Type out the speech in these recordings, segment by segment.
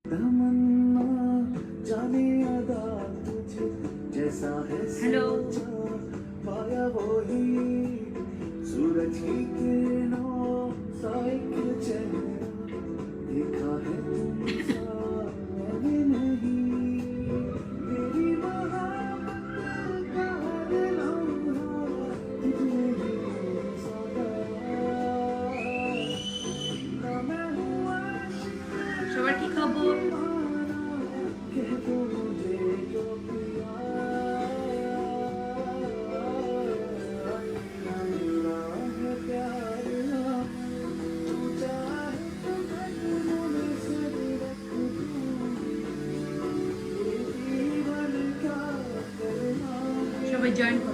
Hello सूरज की किरणों सा एक चेहरा देखा है तुमसा मैंने नहीं मेरी मोहब्बत का हर लम्हा तुझे ही सौदा ना मैं हूँ आशिक সবার কি খবর? कह दो मुझे जो पिया সবাই জয়েন করো।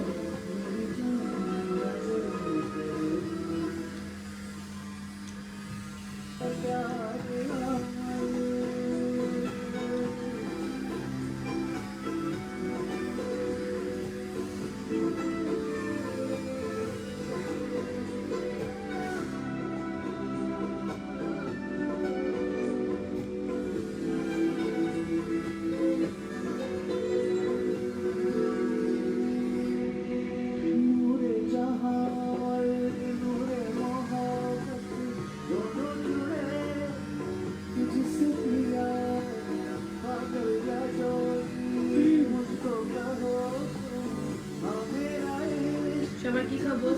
সবার কি খবর?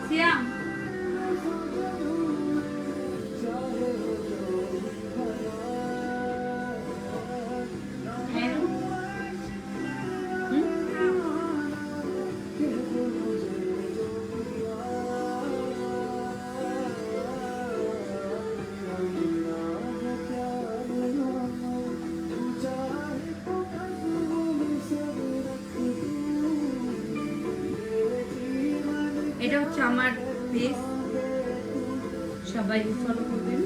সিয়াম এটা হচ্ছে আমার পেজ, সবাই ফলো করবেন।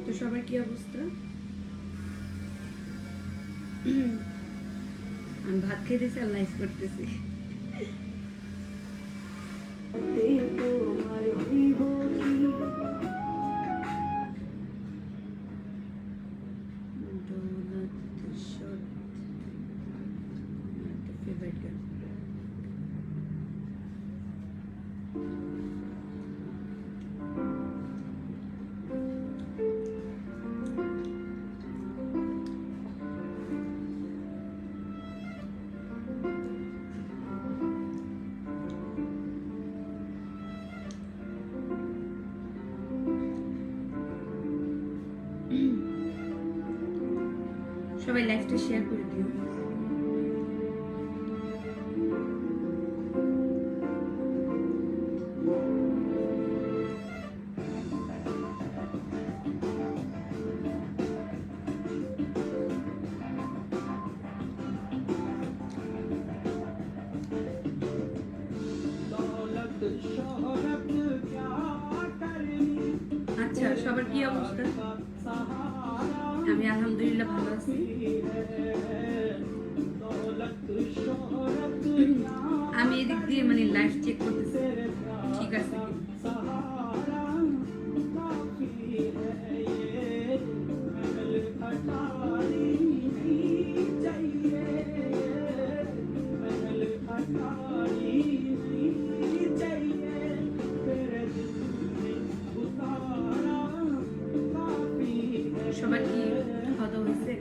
তো সবার কি অবস্থা? আমি ভাত খেতেছি আর লাইভ করতেছি। সবাই লাইভটা শেয়ার করে দিও। আচ্ছা, সবার কি অবস্থা? আমি আলহামদুলিল্লাহ ভালো আছি। আমি এদিক দিয়ে মানে লাইভ চেক করতেছি ঠিক আছে কি। সবার কি খাওয়া দাওয়া হয়েছে?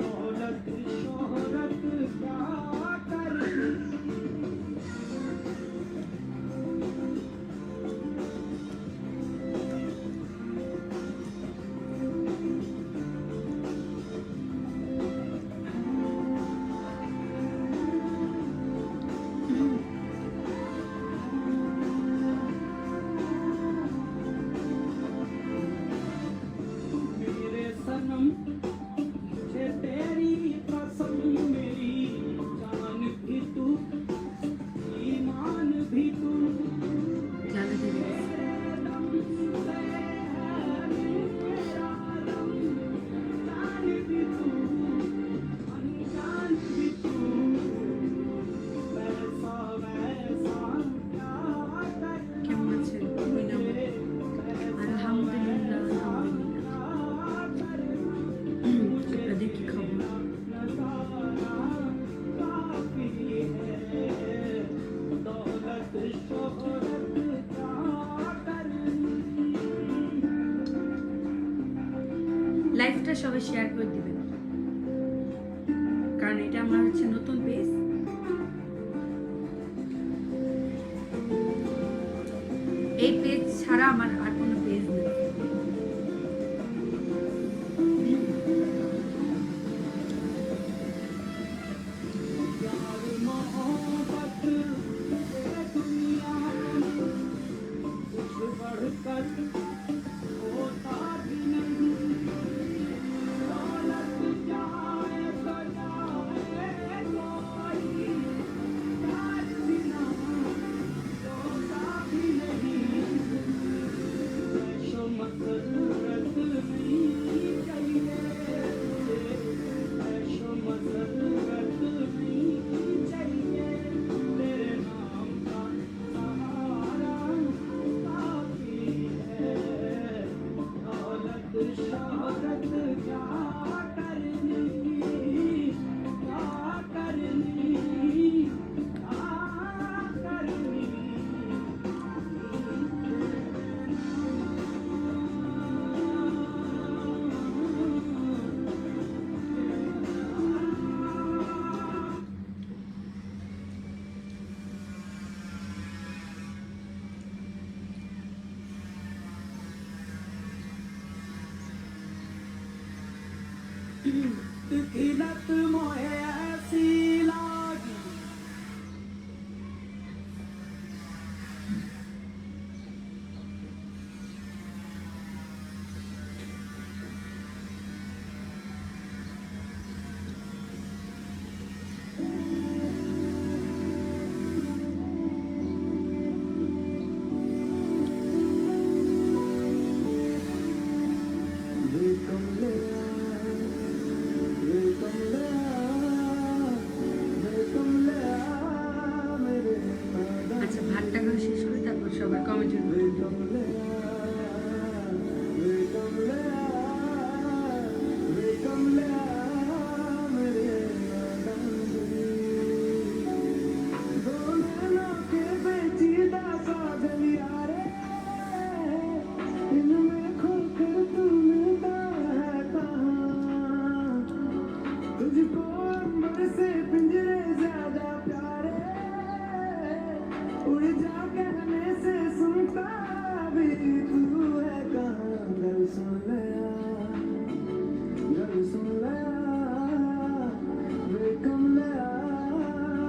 সবাই শেয়ার করে দিবেন, কারণ এটা আমার হচ্ছে নতুন পেজ। এই পেজ ছাড়া আমার আর কোনো পেজ নেই। लत मोहे ऐसी लागी আচ্ছা, ভাতটা খাওয়া শেষ করে তারপর সবার কমেন্ট तुझको अंबर से पिंजरे ज्यादा प्यारे उड़ जा कहने से सुनता भी तू है कहाँ घर सुन लिया वे कम लिया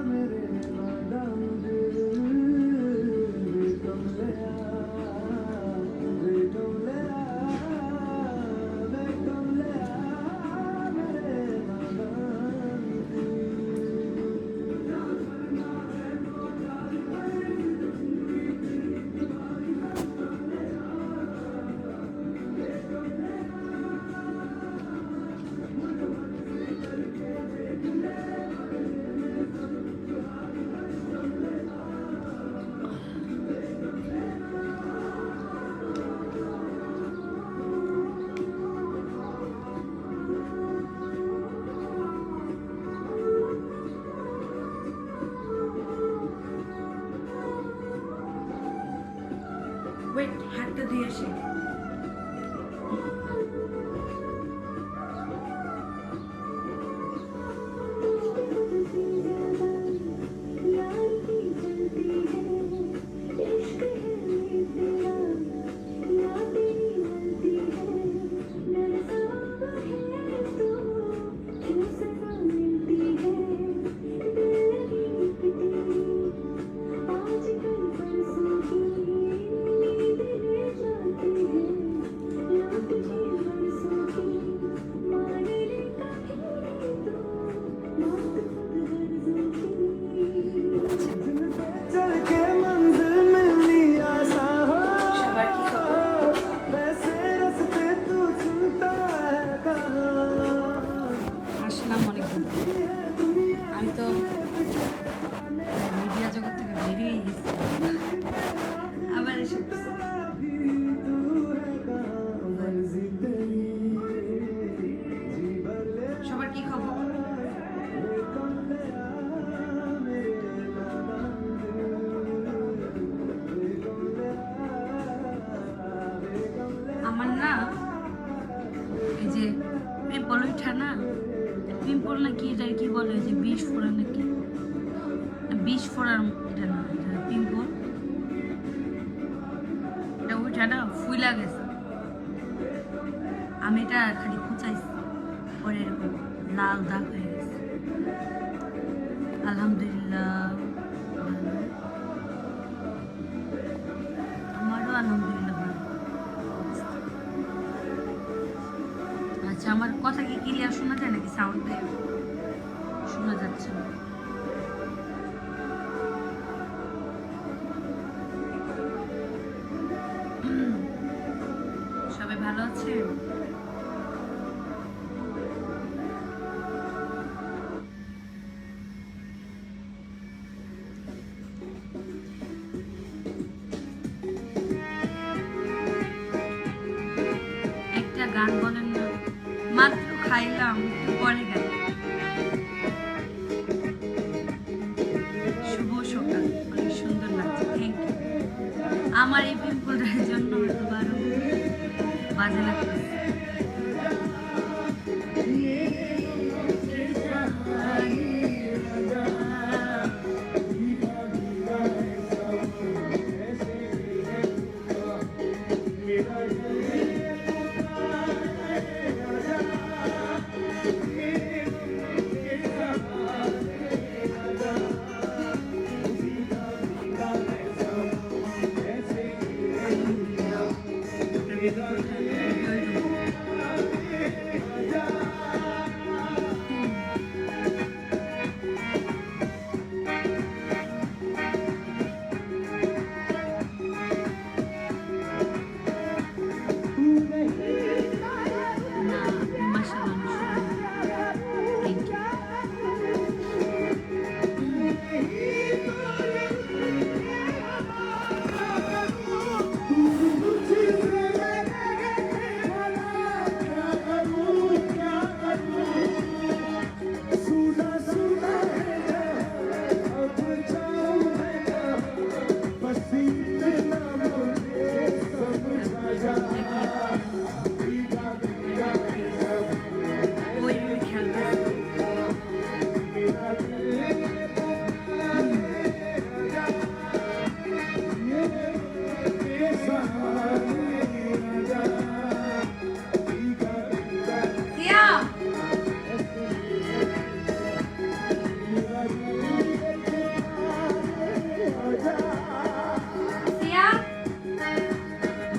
मेरे बादाम दिल वे कम लिया वे कम लिया वे कम लिया मेरे बादाम दिल ওয়েট, হাতটা দিয়ে আসি। चल के मंजिल मिलनी आसान हो সবার কি খবর? वैसे रास्ते तू चुनता है कहाँ আসসালামু আলাইকুম। আমি তো মিডিয়া জগৎ থেকে বেরিয়ে গেছি, আবার এসে পড়ছি। भी तू है कहाँ मर्जी तेरी जी भर ले সবার কি খবর? वे कम लिया मेरे बादाम दिल वे कम लिया वे कम लिया আমার না এই যে প্রেম পিম্পল নাকি এটা কি বলে যে বিষ ফোড়া নাকি বিষ ফোড়ার এটা না পিম্পল এটা ওইটা না ফুইলা গেছে আমি এটা খালি খুঁচাইছি পরে এরকম লাল দাগ হয়ে গেছে আলহামদুলিল্লাহ আমারও আলহামদুলিল্লাহ ভালো আচ্ছা আমার কথা কি ক্লিয়ার শোনা যায় নাকি সাউন্ড শোনা যাচ্ছে না সবাই ভালো আছে একটা গান বলেন না মাত্র খাইলাম একটু পরে গেল শুভ সকাল অনেক সুন্দর লাগছে থ্যাংক ইউ আমার এই পিম্পলটার জন্য বারো বাজে লাগছে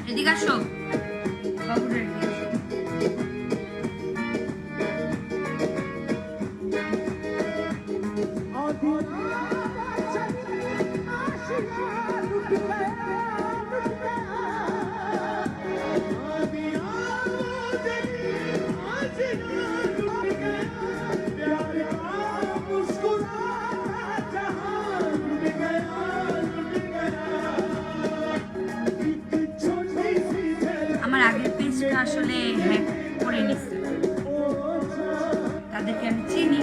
এদিকে আসো বাবুরে আমার আগের পেজটা আসলে হ্যাক করে নিচ্ছে তাদেরকে আমি চিনি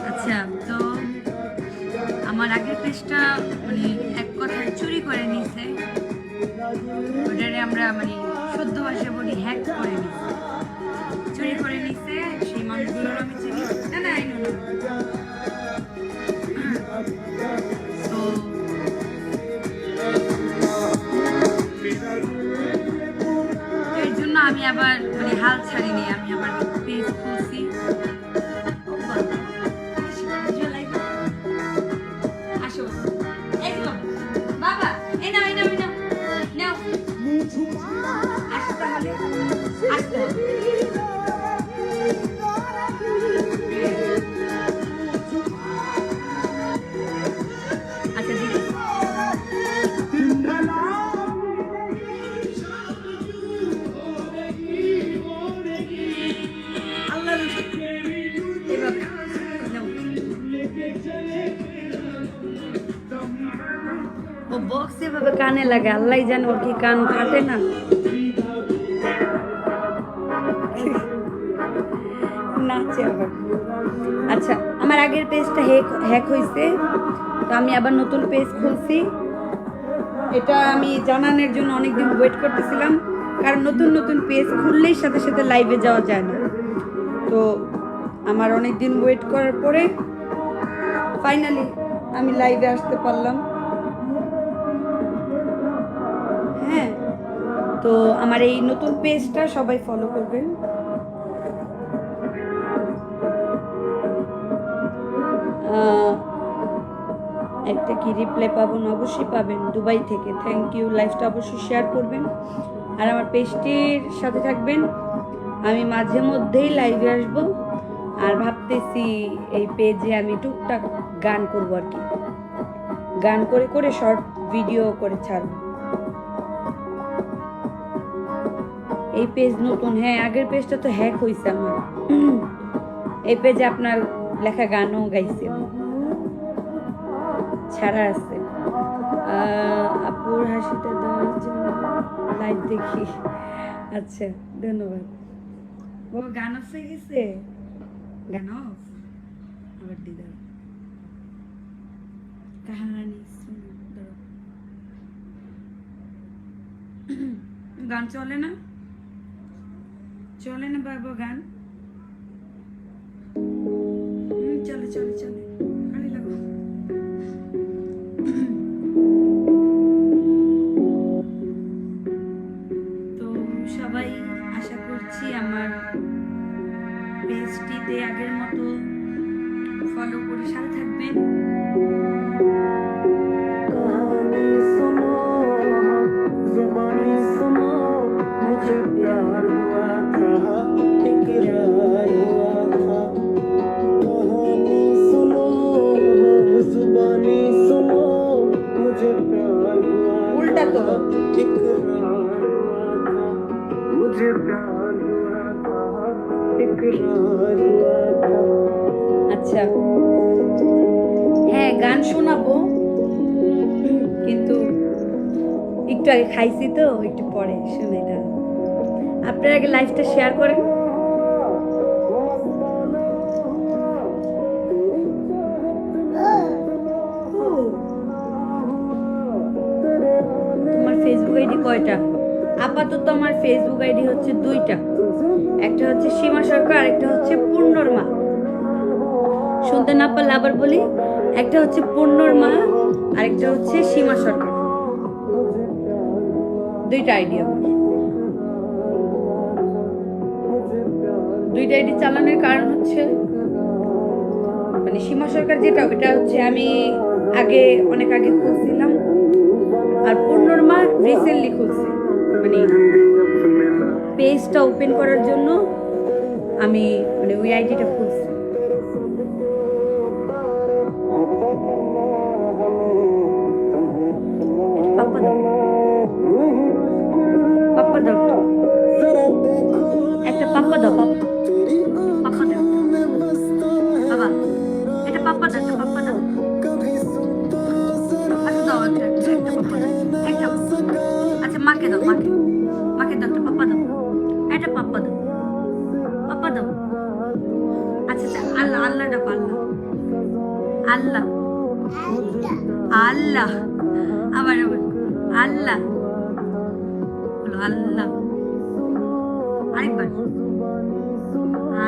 আচ্ছা তো আমার আগের পেজটা মানে এক কথায় চুরি করে নিছে ওটারে আমরা মানে শুদ্ধ ভাষায় বলি হ্যাক করে নিছে চুরি করে নিছে সেই মানুষগুলোর আমি চিনি না না তো এর জন্য আমি আবার মানে হাল ছাড়িনি আমি আবার পেজ খুলছি বাবা এই নাও নাও আসতে হবে আসতে হবে আচ্ছা দিদি আল্লাহ ও বক্স এভাবে কানে লাগে আল্লাহ জানে ওর কি কান ফাটে না নাচে আবার আচ্ছা আমার আগের পেজটা হ্যাক হয়েছে তো আমি আবার নতুন পেজ খুলছি এটা আমি জানানোর জন্য অনেকদিন ওয়েট করতেছিলাম, কারণ নতুন নতুন পেজ খুললেই সাথে সাথে লাইভে যাওয়া যায় না। তো আমার অনেক দিন ওয়েট করার পরে ফাইনালি আমি লাইভে আসতে পারলাম। হ্যাঁ, তো আমার এই নতুন পেজটা সবাই ফলো করবেন। একটা কি রিপ্লাই পাবো না? অবশ্যই পাবেন, দুবাই থেকে। Thank you. লাইভটা অবশ্যই শেয়ার করবেন আর আমার পেজটির সাথে থাকবেন। আমি মাঝে মধ্যেই লাইভে আসবো আর ভাবতেছি এই পেজে আমি টুকটাক গান করবো আর কি, গান করে করে শর্ট ভিডিও করে ছাড়বো। এই পেজ নতুন, হ্যাঁ আগের পেজটা তো হ্যাক হয়েছে আমার। এই পেজে আপনার লেখা গানও গাইছে, ছাড়া আছে। আপুর হাসিটা দেওয়ার জন্য লাইভ দেখি। আচ্ছা, ধন্যবাদ। ও গান অফ হয়ে গেছে, গান অফ আবার দিদা কাহানি গান চলে না, চলে না বাবা গান। চলে চলে চলে, গাড়ি লাগো। তো সবাই আশা করছি আমার পেজটিতে আগের মতো ফলো করে সাথে থাকবেন। कहानी सुनो, जुबानी सुनो, मुझे प्यार हुआ था, इकरार हुआ था। कहानी सुनो, जुबानी सुनो, मुझे प्यार हुआ उल्टा तो था, इकरार हुआ था। मुझे प्यार हुआ था, इकरार हुआ था। আচ্ছা, হ্যাঁ গান শোনাবো, কিন্তু একটু আগে খাইছি তো, একটু পরে শুনে না। আপনারা আগে লাইভটা শেয়ার করেন। তোমার ফেসবুক আইডি কয়টা? আপাতত আমার ফেসবুক আইডি হচ্ছে 2টা, একটা হচ্ছে সীমা সরকার, একটা হচ্ছে পূর্ণর মা। শুনতে না পারলে আবার বলি, একটা হচ্ছে পূর্ণর মা আর একটা হচ্ছে সীমা সরকার। 2টা আইডি আমার। 2টা আইডি চালানোর কারণ হচ্ছে, মানে সীমা সরকার যেটা, ওটা হচ্ছে আমি আগে অনেক আগে খুলছিলাম, আর পূর্ণর মা রিসেন্টলি খুলছি। মানে পেজটা ওপেন করার জন্য আমি মানে ওই আইডিটা খুলছি। পাপ্পা দাও, পাপ্পা দাও, একটা পাপ্পা দাও, পাপ্পা দাও বাবা, এটা পাপ্পা দাও, একটা পাপ্পা দাও। আচ্ছা দাও, একটা পাপ্পা দাও, একটা। আচ্ছা মাকে দাও, মাকে মাকে দাও, একটা পাপ্পা দাও, একটা পাপ্পা দাও, পাপ্পা দাও। আচ্ছা আচ্ছা, আল্লাহ আল্লাহ ডাকো, আল্লাহ আল্লাহ আল্লাহ, আবার আবার আল্লাহ বলো, আল্লাহ আরেকবার,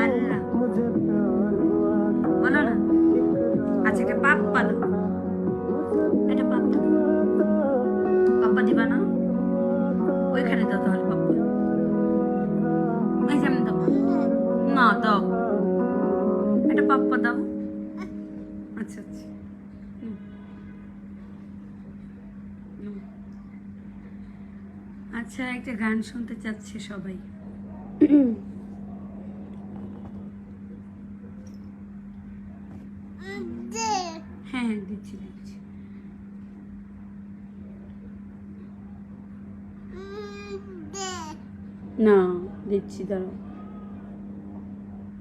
আল্লাহ বলো না। আচ্ছা একটা পাপ্পা দাও, এটা পাপ্পা, পাপ্পা দিবা না? ওইখানে দাও তাহলে পাপ্পা, এই যেমন দাও না, দাও এটা পাপ্পা দাও। আচ্ছা আচ্ছা, আচ্ছা একটা গান শুনতে চাচ্ছে সবাই। হ্যাঁ হ্যাঁ দিচ্ছি দিচ্ছি। না দিচ্ছি, দাঁড়াও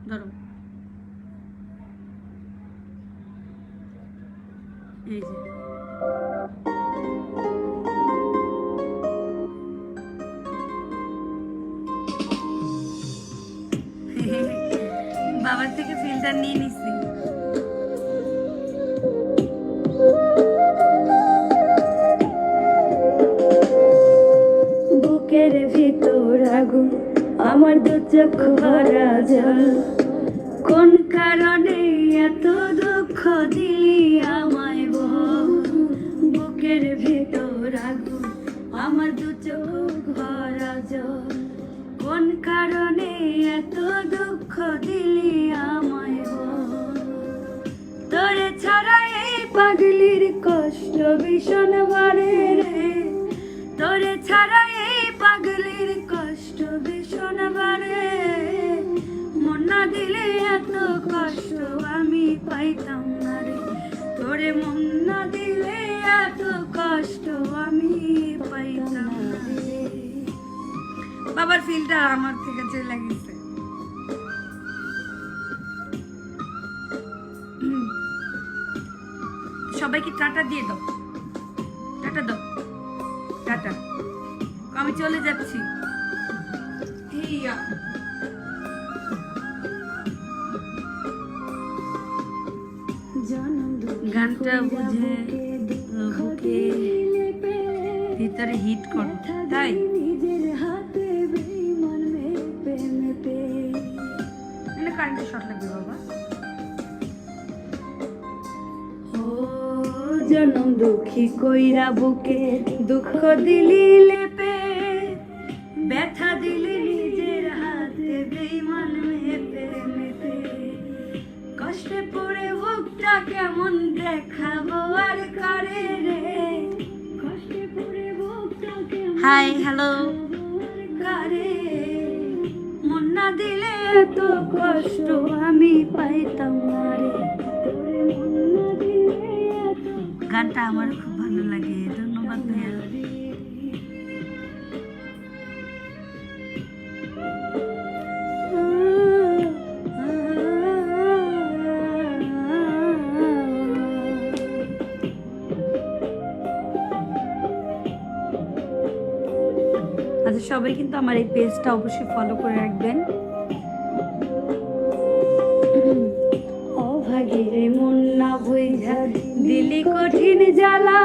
ধরো, এই যে বাবার থেকে ফিল্টার নিয়ে নিচ্ছি। আগুন আমার দু চোখ ভরা জল কোন কারণে এত দুঃখ দিলি আমায় বল বুকের ভেতর আগুন আমার দু চোখ ভরা জল কোন কারণে এত দুঃখ দিলি আমায় বল তোরে ছাড়া এই পাগলির কষ্ট ভীষণ বাড়ে রে তোরে ছাড়া এই পাগলির কষ্ট ভীষণ বাড়ে মন না দিলে এত কষ্ট আমি পাইতাম না রে তোরে মন না দিলে এত কষ্ট আমি পাইতাম না রে বাবার ফিলটা আমার থেকে চলে গেছে সবাইকে টাটা দিয়ে দাও টাটা দাও টাটা আমি চলে যাচ্ছি হিয়া গানটা বুঝে বুকে ভিতরে হিট করো তাই কারেন্ট শর্ট লাগবে বাবা জনম দুঃখী কইরা বুকে দুঃখ দিলি লেপে ব্যথা দিলি নিজের হাতে বেঈমান মেপে মেপে কষ্টে পড়ে বুকটা কেমন দেখাবো আর কারে রে কষ্টে পড়ে বুকটা কেমন হাই হ্যালো কারে মন না দিলে এত কষ্ট আমি পাইতাম না রে গানটা আমার খুব ভালো লাগে ধন্যবাদ ভাইয়া আচ্ছা সবাই কিন্তু আমার এই পেজটা অবশ্যই ফলো করে রাখবেন অভাগীরে মন না বুঝা দিলি কঠিন জ্বালা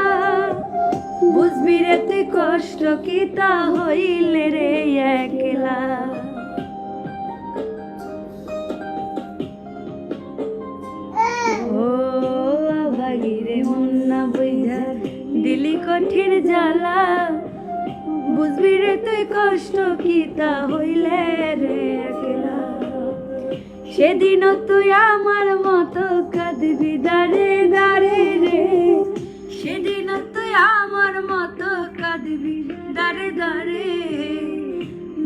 বুঝবি রে তুই কষ্ট কি তা হইলে রে একলা ও অভাগীরে মন না বুঝা দিলি কঠিন জ্বালা বুঝবি রে তুই কষ্ট কি তা হইলে রে একলা সেদিনও তুই আমার মতো কাঁদবি দাঁড়ে দাঁড়ে রে সেদিনও তুই আমার মতো কাঁদবি দাঁড়ে দাঁড়ে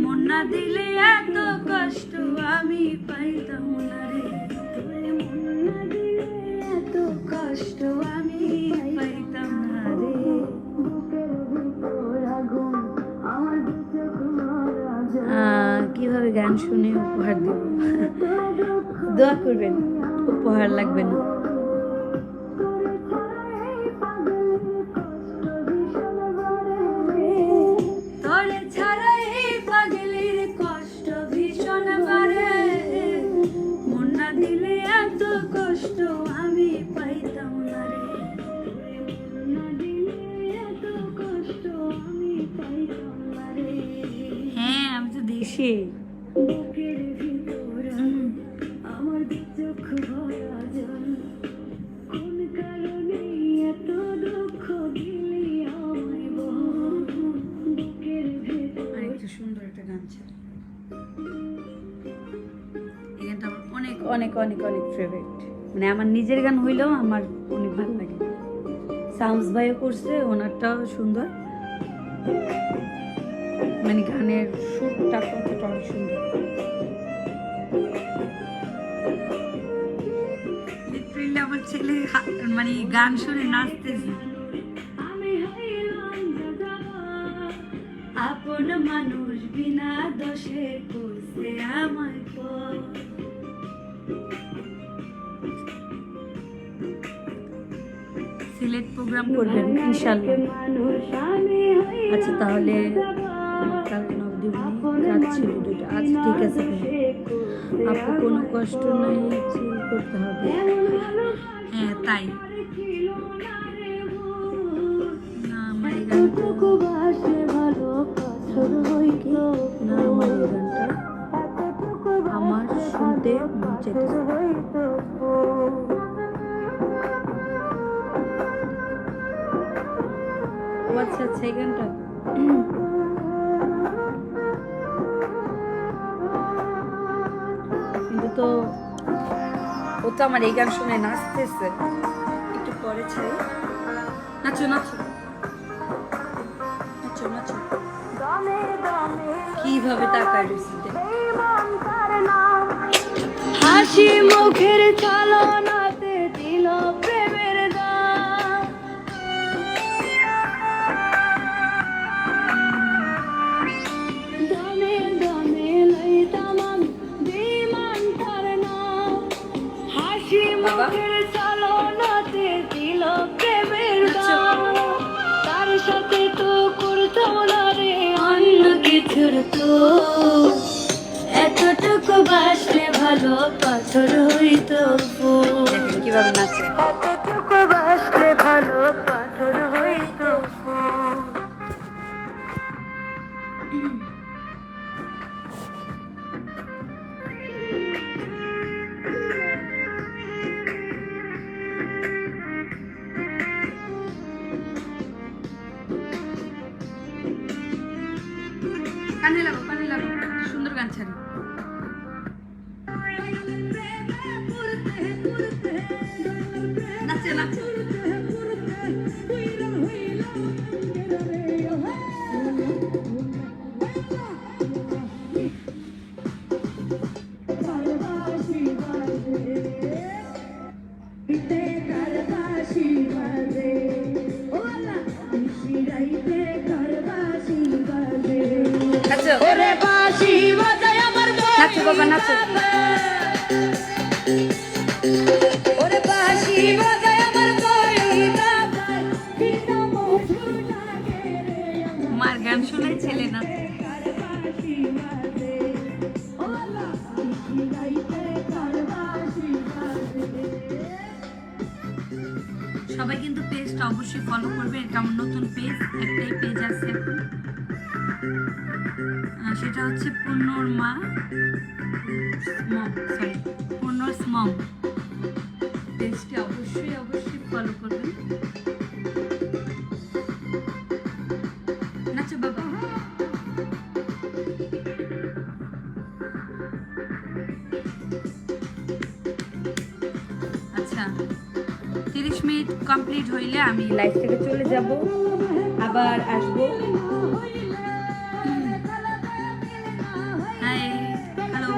মন না দিলে এত কষ্ট আমি পাইতাম না রে মন না দিলে এত কষ্ট আমি পাইতাম না রে কিভাবে গান শুনে উপহার দেব দোয়া করবেন উপহার লাগবে না তোরে ছাড়া এই পাগলির কষ্ট ভীষণ বাড়ে মন না দিলে এত কষ্ট আমি পাইতাম না রে মন না দিলে এত কষ্ট আমি পাইতাম না রে হ্যাঁ আমি তো দেখি বুকের ভিতর আমার চোখ ভরা জল কোন কারণে এত দুঃখ দিলি আমায় বল বুকের ভিতর আরেকটা সুন্দর একটা গান ছিল এই গানটা আমার অনেক অনেক অনেক অনেক ফেভারিট মানে আমার নিজের গান হইলেও আমার অনেক ভালো লাগে সাউন্ডস ভাইও করছে ওনারটাও সুন্দর মানে গানের সুরটা কতটা অনেক সুন্দর লিটারেলি আমার ছেলে মানে গান শুনে নাচতেছে আপন মানুষ বিনা দোষে করছে আমার পর সিলেট প্রোগ্রাম করবেন ইনশাআল্লাহ আচ্ছা তাহলে কালকে নবদ্বীপ যাচ্ছি ভিডিওটা আজ ঠিক আছে আপু কোনো কষ্ট নাই চিল করতে হবে হ্যাঁ তাই না আমার গান না গাইতেছে। ও আচ্ছা আচ্ছা, এই গানটা কিন্তু তো ও তো আমার এই গান শুনে নাচতেছে। একটু পরে ছাই, নাচো নাচো নাচো নাচো। কিভাবে তাকায় রয়েছে, হাসি মুখের চালনাতে দিল প্রেমের দাম। দমে দমে লইতাম আমি বেঈমান তার নাম, হাসি মুখের চালনাতে দিল প্রেমের দাম। তার সাথে তো করতাম না রে অন্য কিছুর তো, এতটুকু বাসলে ভালো পাথর হইতো। দেখেন কিভাবে নাচে, এতটুকু বাসলে ভালো পাথর হইতো। কানে লাগো কানে লাগো, সুন্দর গান ছাড়ি। নাচে নাচে, নাচো বাবা নাচো। মার গান শোনাই ছেলে না। সবাই কিন্তু পেজটা অবশ্যই ফলো করবে, এটা আমার নতুন পেজ, একটাই পেজ আছে এখন, সেটা হচ্ছে পূর্ণর মা সরি পূর্ণর মম। পেজটা অবশ্যই অবশ্যই ফলো করবেন। নাচো বাবা। আচ্ছা 30 মিনিট কমপ্লিট হইলে আমি লাইভ থেকে চলে যাব, আবার আসবো। হাই হ্যালো,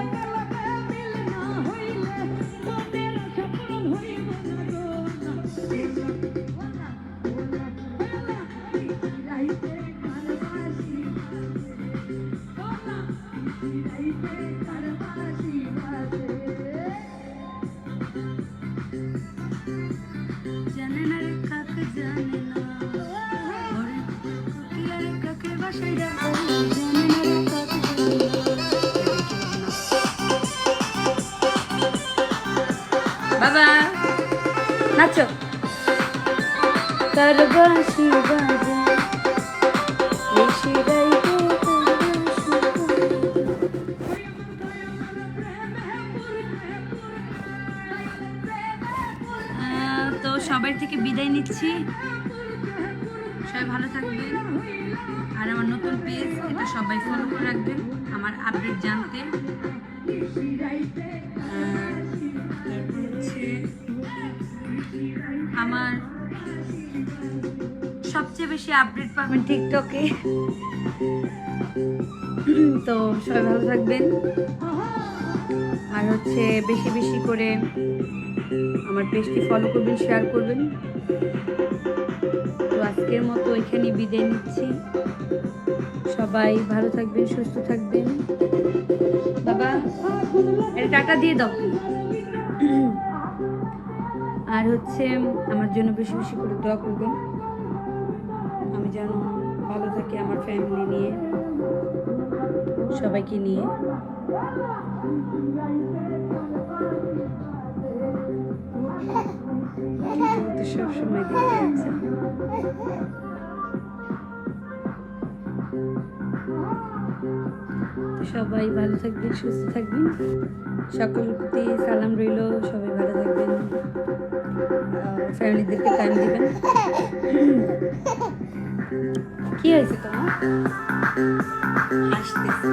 জানে না রে কাকে জানে না, ওরে কোকিলা রে কাকে বাসায় যাবো, জানে না রে কাকে জানে না। বাবা নাচো। তার বাঁশি বাজে তো সবাই থেকে বিদায় নিচ্ছি। সবাই ভালো থাকবেন, আর আমার নতুন পেজ এটা সবাই ফলো করে রাখবেন আমার আপডেট জানতে। আমার সবচেয়ে বেশি আপডেট পাবেন টিকটকে। তো সবাই ভালো থাকবেন, আর হচ্ছে বেশি বেশি করে আমার পেজটি ফলো করবেন, শেয়ার করবেন। তো আজকের মতো এখানেই বিদায় নিচ্ছি। সবাই ভালো থাকবেন, সুস্থ থাকবেন। বাবা এটা টাটা দিয়ে দাও। আর হচ্ছে আমার জন্য বেশি বেশি করে দোয়া করবেন, আমি যেন ভালো থাকি আমার ফ্যামিলি নিয়ে, সবাইকে নিয়ে। সবসময় দেখে যাচ্ছে। সবাই ভালো থাকবেন, সুস্থ থাকবেন। সকলের প্রতি সালাম রইল, সবাই ভালো থাকবেন, ফ্যামিলিদেরকে টাইম দিবেন। কি হয়েছে তোমার? হাসতেছে।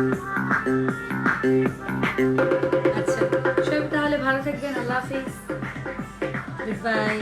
আচ্ছা, সবাই তাহলে ভালো থাকবেন। আল্লাহ হাফিজ, গুড বাই।